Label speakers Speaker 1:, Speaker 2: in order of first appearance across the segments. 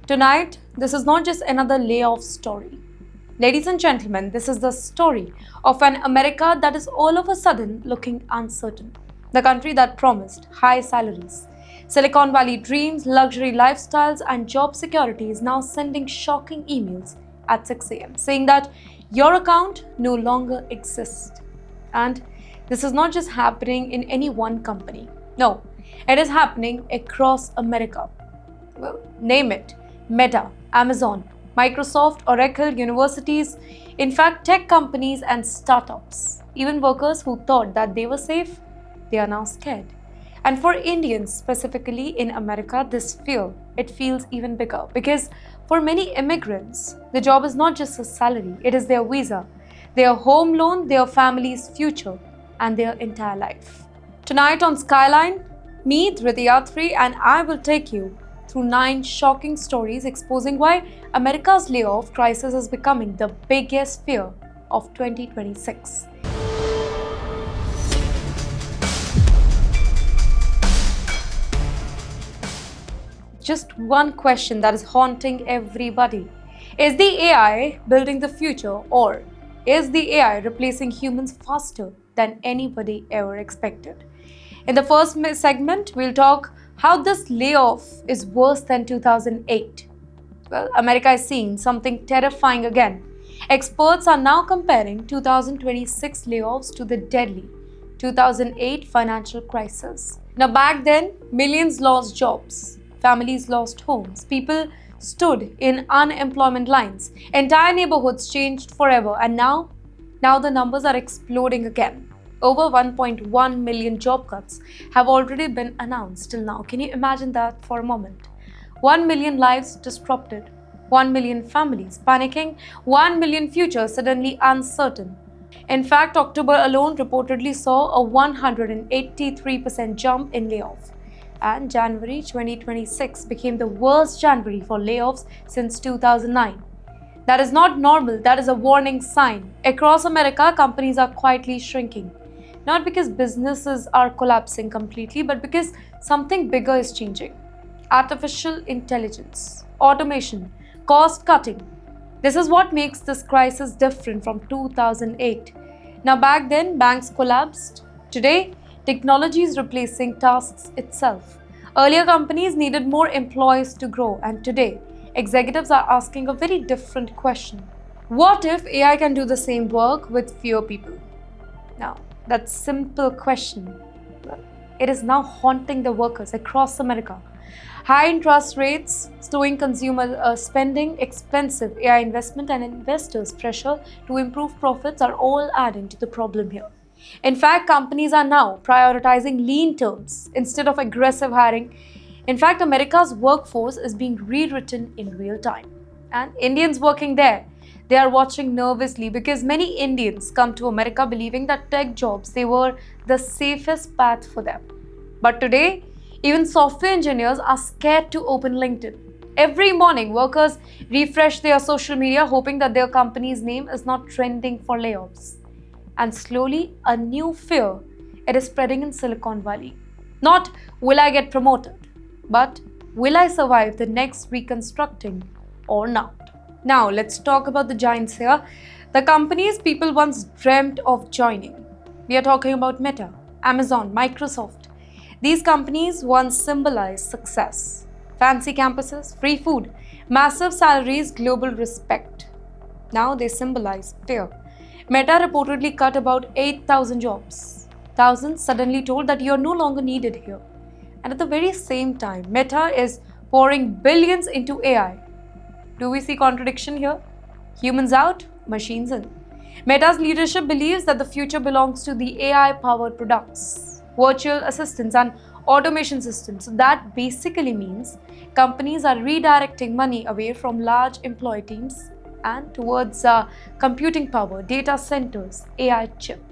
Speaker 1: Tonight, this is not just another layoff story. Ladies and gentlemen, this is the story of an America that is all of a sudden looking uncertain. The country that promised high salaries, Silicon Valley dreams, luxury lifestyles, and job security is now sending shocking emails at 6 a.m. saying that your account no longer exists. And this is not just happening in any one company. No, it is happening across America. Well, name it: Meta, Amazon, Microsoft, Oracle, universities, in fact, tech companies and startups. Even workers who thought that they were safe, they are now scared. And for Indians, specifically in America, this fear, it feels even bigger because for many immigrants, the job is not just a salary, it is their visa, their home loan, their family's future, and their entire life. Tonight on Skyline, me, Dhriti Yatri, and I will take you through 9 shocking stories exposing why America's layoff crisis is becoming the biggest fear of 2026. Just one question that is haunting everybody. Is the AI building the future, or is the AI replacing humans faster than anybody ever expected? In the first segment, we'll talk how this layoff is worse than 2008. Well, America is seeing something terrifying again. Experts are now comparing 2026 layoffs to the deadly 2008 financial crisis. Now, back then, millions lost jobs, families lost homes, people stood in unemployment lines, entire neighborhoods changed forever, and now the numbers are exploding again. Over 1.1 million job cuts have already been announced till now. Can you imagine that for a moment? 1 million lives disrupted, 1 million families panicking, 1 million futures suddenly uncertain. In fact, October alone reportedly saw a 183% jump in layoffs. And January 2026 became the worst January for layoffs since 2009. That is not normal, that is a warning sign. Across America, companies are quietly shrinking. Not because businesses are collapsing completely, but because something bigger is changing. Artificial intelligence, automation, cost cutting. This is what makes this crisis different from 2008. Now, back then, banks collapsed. Today, technology is replacing tasks itself. Earlier, companies needed more employees to grow, and today, executives are asking a very different question. What if AI can do the same work with fewer people? Now, that simple question, it is now haunting the workers across America. High interest rates, slowing consumer spending, expensive AI investment, and investors' pressure to improve profits are all adding to the problem here. In fact, companies are now prioritizing lean terms instead of aggressive hiring. In fact, America's workforce is being rewritten in real time. And Indians working there, they are watching nervously because many Indians come to America believing that tech jobs, they were the safest path for them. But today, even software engineers are scared to open LinkedIn. Every morning, workers refresh their social media hoping that their company's name is not trending for layoffs. And slowly, a new fear, it is spreading in Silicon Valley. Not will I get promoted, but will I survive the next reconstructing or not? Now, let's talk about the giants here. The companies people once dreamt of joining. We are talking about Meta, Amazon, Microsoft. These companies once symbolized success. Fancy campuses, free food, massive salaries, global respect. Now they symbolize fear. Meta reportedly cut about 8,000 jobs. Thousands suddenly told that you are no longer needed here. And at the very same time, Meta is pouring billions into AI. Do we see contradiction here? Humans out, machines in. Meta's leadership believes that the future belongs to the AI-powered products, virtual assistants, and automation systems. So that basically means companies are redirecting money away from large employee teams and towards computing power, data centers, AI chip.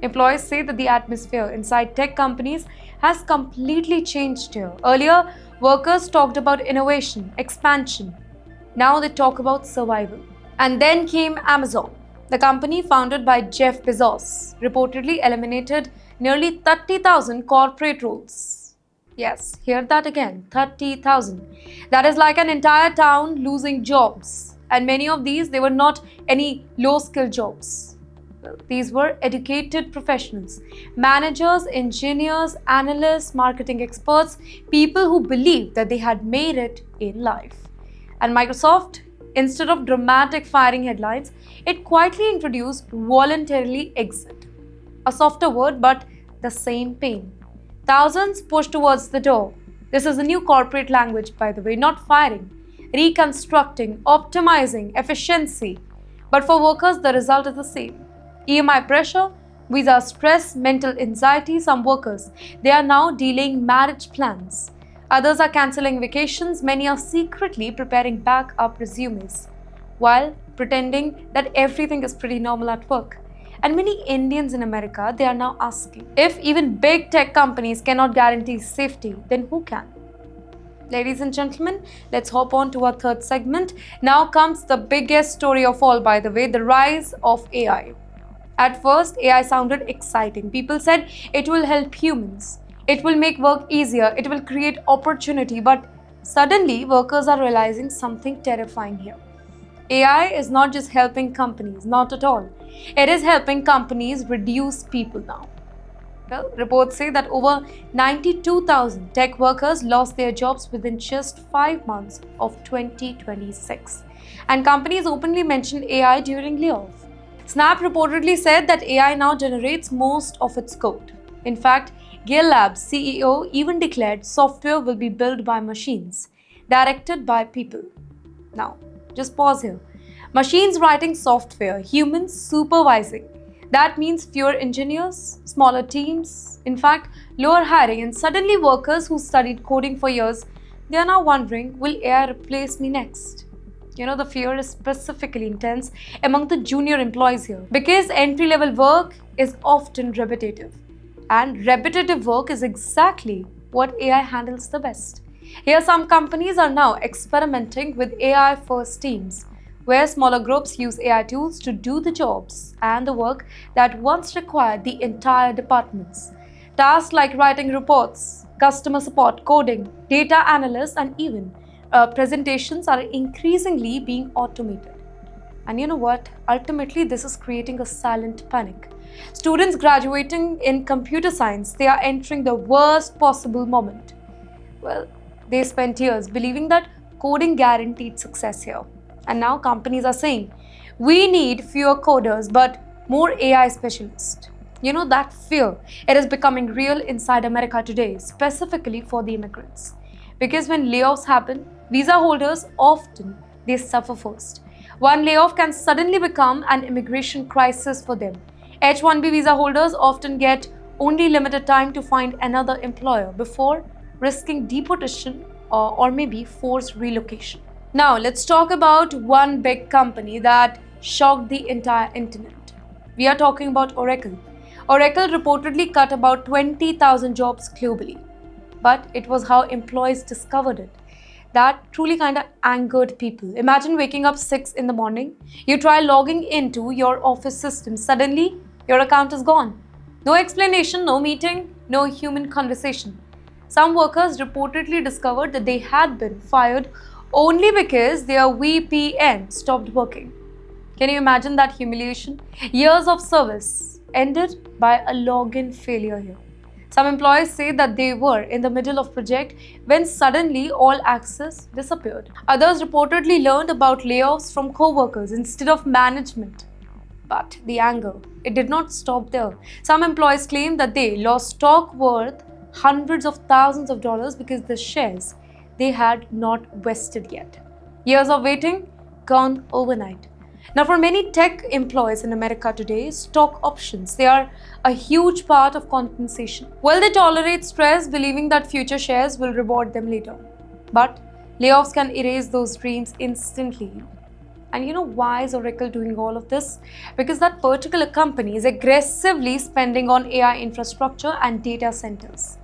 Speaker 1: Employees say that the atmosphere inside tech companies has completely changed here. Earlier, workers talked about innovation, expansion. Now they talk about survival. And then came Amazon. The company founded by Jeff Bezos reportedly eliminated nearly 30,000 corporate roles. Yes, hear that again, 30,000. That is like an entire town losing jobs. And many of these, they were not any low-skill jobs. Well, these were educated professionals, managers, engineers, analysts, marketing experts, people who believed that they had made it in life. And Microsoft, instead of dramatic firing headlines, it quietly introduced voluntarily exit. A softer word, but the same pain. Thousands pushed towards the door. This is a new corporate language, by the way, not firing, reconstructing, optimizing, efficiency. But for workers, the result is the same. EMI pressure, visa stress, mental anxiety. Some workers, they are now delaying marriage plans. Others are cancelling vacations. Many are secretly preparing backup resumes while pretending that everything is pretty normal at work. And many Indians in America, they are now asking, if even big tech companies cannot guarantee safety, then who can? Ladies and gentlemen, let's hop on to our third segment. Now comes the biggest story of all, by the way, the rise of AI. At first, AI sounded exciting. People said it will help humans, it will make work easier, it will create opportunity. But suddenly, workers are realizing something terrifying here. AI is not just helping companies, not at all. It is helping companies reduce people now. Well, reports say that over 92,000 tech workers lost their jobs within just 5 months of 2026. And companies openly mentioned AI during layoff. Snap reportedly said that AI now generates most of its code. In fact, Gale Labs CEO even declared software will be built by machines, directed by people. Now, just pause here. Machines writing software, humans supervising. That means fewer engineers, smaller teams, in fact, lower hiring, and suddenly workers who studied coding for years, they are now wondering, will AI replace me next? The fear is specifically intense among the junior employees here because entry level work is often repetitive. And repetitive work is exactly what AI handles the best. Here, some companies are now experimenting with AI first teams, where smaller groups use AI tools to do the jobs and the work that once required the entire departments. Tasks like writing reports, customer support, coding, data analysts, and even presentations are increasingly being automated. And you know what? Ultimately, this is creating a silent panic. Students graduating in computer science, they are entering the worst possible moment. Well, they spent years believing that coding guaranteed success here. And now companies are saying, we need fewer coders but more AI specialists. That fear, it is becoming real inside America today, specifically for the immigrants. Because when layoffs happen, visa holders often they suffer first. One layoff can suddenly become an immigration crisis for them. H-1B visa holders often get only limited time to find another employer before risking deportation or maybe forced relocation. Now, let's talk about one big company that shocked the entire internet. We are talking about Oracle. Oracle reportedly cut about 20,000 jobs globally, but it was how employees discovered it that truly kind of angered people. Imagine waking up 6 in the morning, you try logging into your office system, suddenly your account is gone. No explanation, no meeting, no human conversation. Some workers reportedly discovered that they had been fired only because their VPN stopped working. Can you imagine that humiliation? Years of service ended by a login failure here. Some employees say that they were in the middle of project when suddenly all access disappeared. Others reportedly learned about layoffs from co-workers instead of management. But the anger, it did not stop there. Some employees claimed that they lost stock worth hundreds of thousands of dollars because the shares they had not vested yet. Years of waiting gone overnight. Now, for many tech employees in America today, stock options, they are a huge part of compensation. Well, they tolerate stress, believing that future shares will reward them later. But layoffs can erase those dreams instantly. And why is Oracle doing all of this? Because that particular company is aggressively spending on AI infrastructure and data centers.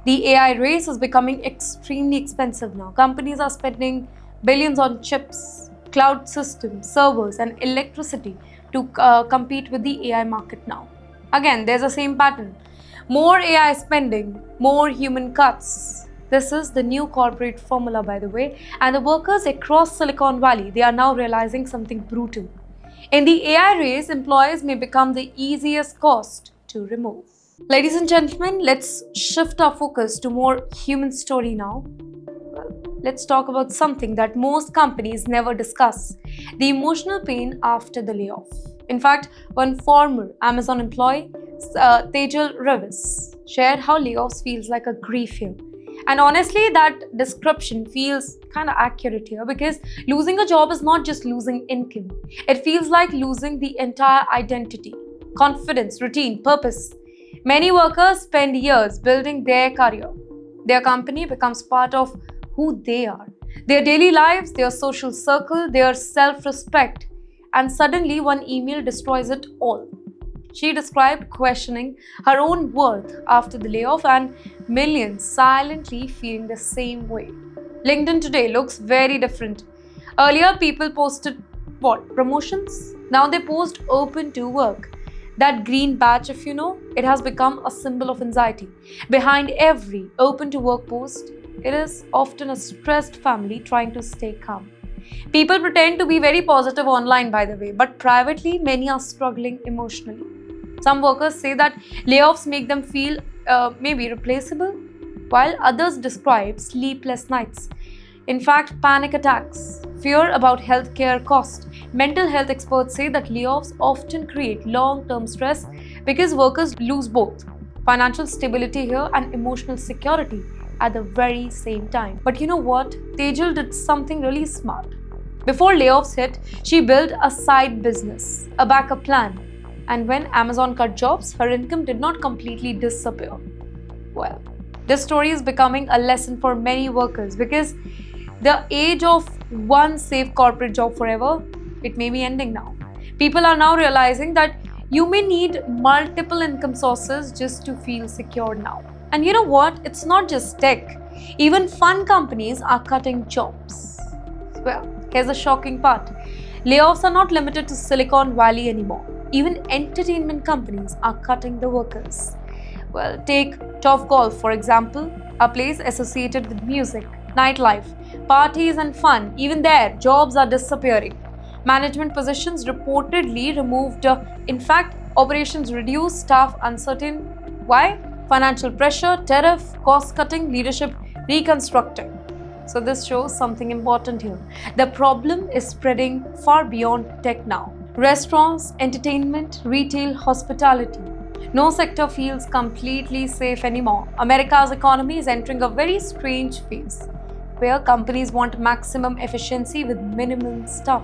Speaker 1: The AI race is becoming extremely expensive now. Companies are spending billions on chips, cloud systems, servers, and electricity to compete with the AI market now. Again, there's the same pattern. More AI spending, more human cuts. This is the new corporate formula, by the way, and the workers across Silicon Valley, they are now realizing something brutal. In the AI race, employees may become the easiest cost to remove. Ladies and gentlemen, let's shift our focus to more human story now. Let's talk about something that most companies never discuss: the emotional pain after the layoff. In fact, one former Amazon employee, Tejal Revis, shared how layoffs feels like a grief here. And honestly, that description feels kind of accurate here because losing a job is not just losing income, it feels like losing the entire identity, confidence, routine, purpose. Many workers spend years building their career. Their company becomes part of who they are, their daily lives, their social circle, their self respect, and suddenly one email destroys it all. She described questioning her own worth after the layoff and millions silently feeling the same way. LinkedIn today looks very different. Earlier, people posted what? Promotions? Now they post open to work. That green badge, if you know, it has become a symbol of anxiety. Behind every open to work post, it is often a stressed family trying to stay calm. People pretend to be very positive online, by the way, but privately, many are struggling emotionally. Some workers say that layoffs make them feel maybe replaceable, while others describe sleepless nights. In fact, panic attacks, fear about healthcare costs. Mental health experts say that layoffs often create long term stress because workers lose both financial stability here and emotional security at the very same time. But you know what? Tejal did something really smart. Before layoffs hit, she built a side business, a backup plan. And when Amazon cut jobs, her income did not completely disappear. Well, this story is becoming a lesson for many workers because the age of one safe corporate job forever, it may be ending now. People are now realizing that you may need multiple income sources just to feel secure now. And you know what? It's not just tech. Even fun companies are cutting jobs. Well, here's the shocking part. Layoffs are not limited to Silicon Valley anymore. Even entertainment companies are cutting the workers. Well, take Top Golf, for example, a place associated with music, nightlife, parties, and fun. Even there, jobs are disappearing. Management positions reportedly removed. In fact, operations reduced, staff uncertain. Why? Financial pressure, tariff, cost cutting, leadership reconstructing. So, this shows something important here. The problem is spreading far beyond tech now. Restaurants, entertainment, retail, hospitality. No sector feels completely safe anymore. America's economy is entering a very strange phase where companies want maximum efficiency with minimum stuff.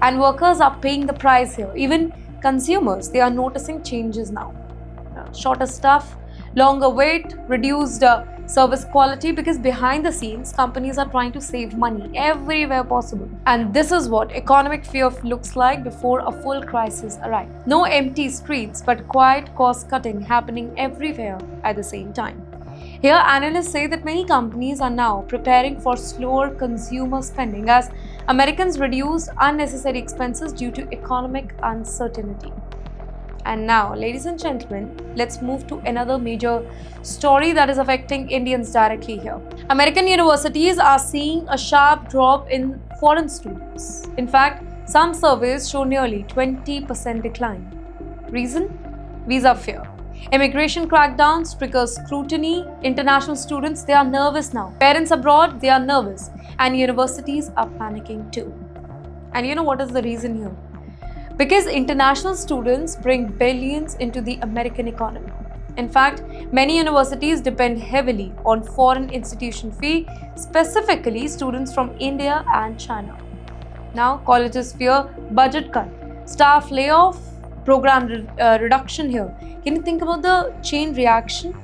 Speaker 1: And workers are paying the price here. Even consumers, they are noticing changes now. Shorter staff, longer wait, reduced service quality because behind the scenes, companies are trying to save money everywhere possible. And this is what economic fear looks like before a full crisis arrives. No empty streets, but quiet cost cutting happening everywhere at the same time. Here, analysts say that many companies are now preparing for slower consumer spending as Americans reduce unnecessary expenses due to economic uncertainty. And now, ladies and gentlemen, let's move to another major story that is affecting Indians directly here. American universities are seeing a sharp drop in foreign students. In fact, some surveys show nearly 20% decline. Reason? Visa fear. Immigration crackdowns trigger scrutiny. International students, they are nervous now. Parents abroad, they are nervous. And universities are panicking too. And you know what is the reason here? Because international students bring billions into the American economy. In fact, many universities depend heavily on foreign institution fee, specifically students from India and China. Now, colleges fear budget cut, staff layoff, program reduction here. Can you think about the chain reaction?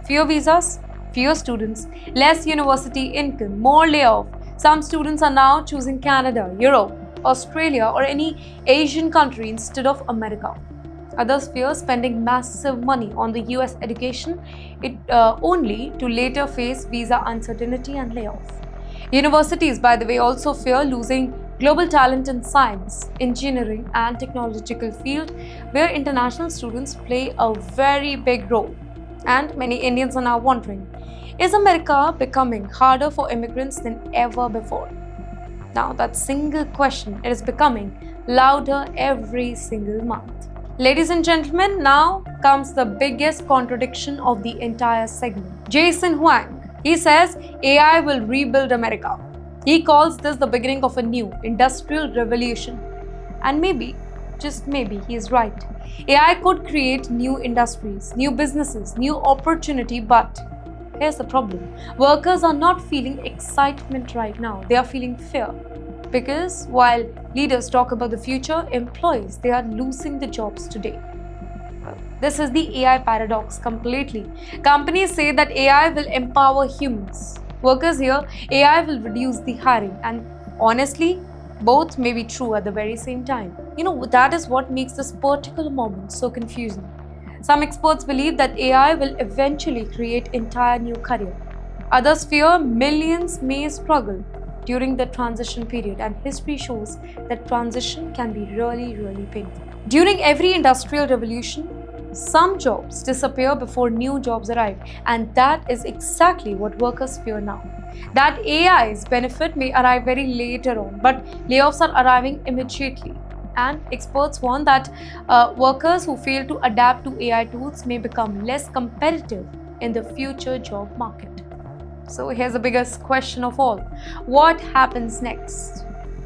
Speaker 1: Fewer visas, fewer students, less university income, more layoff. Some students are now choosing Canada, Europe, Australia, or any Asian country instead of America. Others fear spending massive money on the US education, only to later face visa uncertainty and layoff. Universities, by the way, also fear losing global talent in science, engineering, and technological field, where international students play a very big role. And many Indians are now wondering, is America becoming harder for immigrants than ever before? Now, that single question, it is becoming louder every single month. Ladies and gentlemen, now comes the biggest contradiction of the entire segment. Jason Huang, he says AI will rebuild America. He calls this the beginning of a new industrial revolution. And maybe, just maybe, he is right. AI could create new industries, new businesses, new opportunity, but here's the problem. Workers are not feeling excitement right now. They are feeling fear. Because while leaders talk about the future, employees, they are losing the jobs today. This is the AI paradox completely. Companies say that AI will empower humans. Workers here, AI will reduce the hiring. And honestly, both may be true at the very same time. That is what makes this particular moment so confusing. Some experts believe that AI will eventually create entire new career. Others fear millions may struggle during the transition period, and history shows that transition can be really, really painful. During every industrial revolution, some jobs disappear before new jobs arrive, and that is exactly what workers fear now. That AI's benefit may arrive very later on, but layoffs are arriving immediately. And experts warn that workers who fail to adapt to AI tools may become less competitive in the future job market. So here's the biggest question of all. What happens next?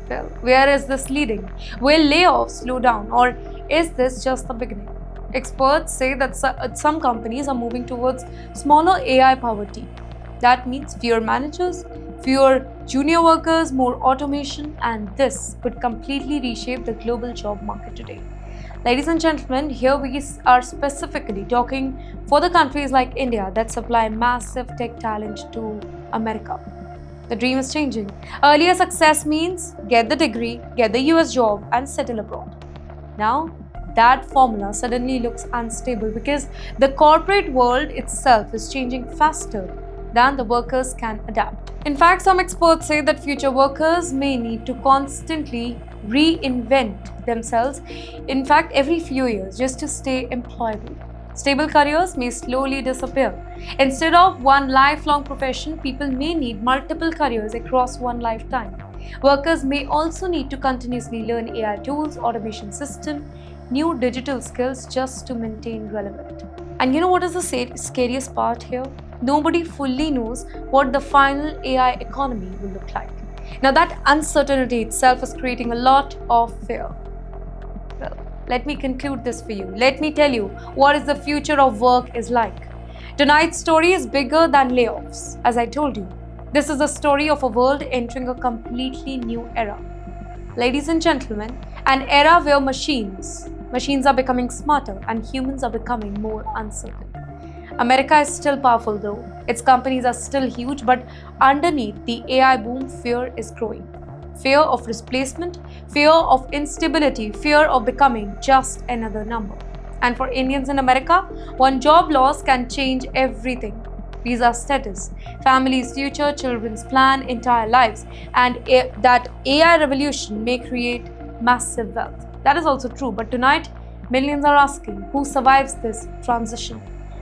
Speaker 1: Well, where is this leading? Will layoffs slow down, or is this just the beginning? Experts say that some companies are moving towards smaller AI-powered teams. That means fewer managers, fewer junior workers, more automation, and this could completely reshape the global job market today. Ladies and gentlemen, here we are specifically talking for the countries like India that supply massive tech talent to America. The dream is changing. Earlier success means get the degree, get the US job, and settle abroad. Now, that formula suddenly looks unstable because the corporate world itself is changing faster than the workers can adapt. In fact, some experts say that future workers may need to constantly reinvent themselves, in fact, every few years just to stay employable. Stable careers may slowly disappear. Instead of one lifelong profession, people may need multiple careers across one lifetime. Workers may also need to continuously learn AI tools, automation system, new digital skills just to maintain relevant. And you know what is the scariest part here? Nobody fully knows what the final AI economy will look like. Now, that uncertainty itself is creating a lot of fear. Well, let me conclude this for you. Let me tell you what is the future of work is like. Tonight's story is bigger than layoffs. As I told you, this is a story of a world entering a completely new era. Ladies and gentlemen, an era where machines are becoming smarter and humans are becoming more uncertain. America is still powerful though. Its companies are still huge, but underneath the AI boom, fear is growing. Fear of replacement, fear of instability, fear of becoming just another number. And for Indians in America, one job loss can change everything. Visa status, family's future, children's plan, entire lives, and that AI revolution may create massive wealth. That is also true, but tonight, millions are asking who survives this transition.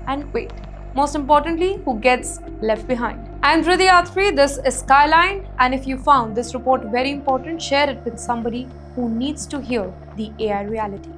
Speaker 1: And wait, most importantly, who gets left behind. I'm Riddhi Athri, this is Skyline, and if you found this report very important, share it with somebody who needs to hear the AI reality.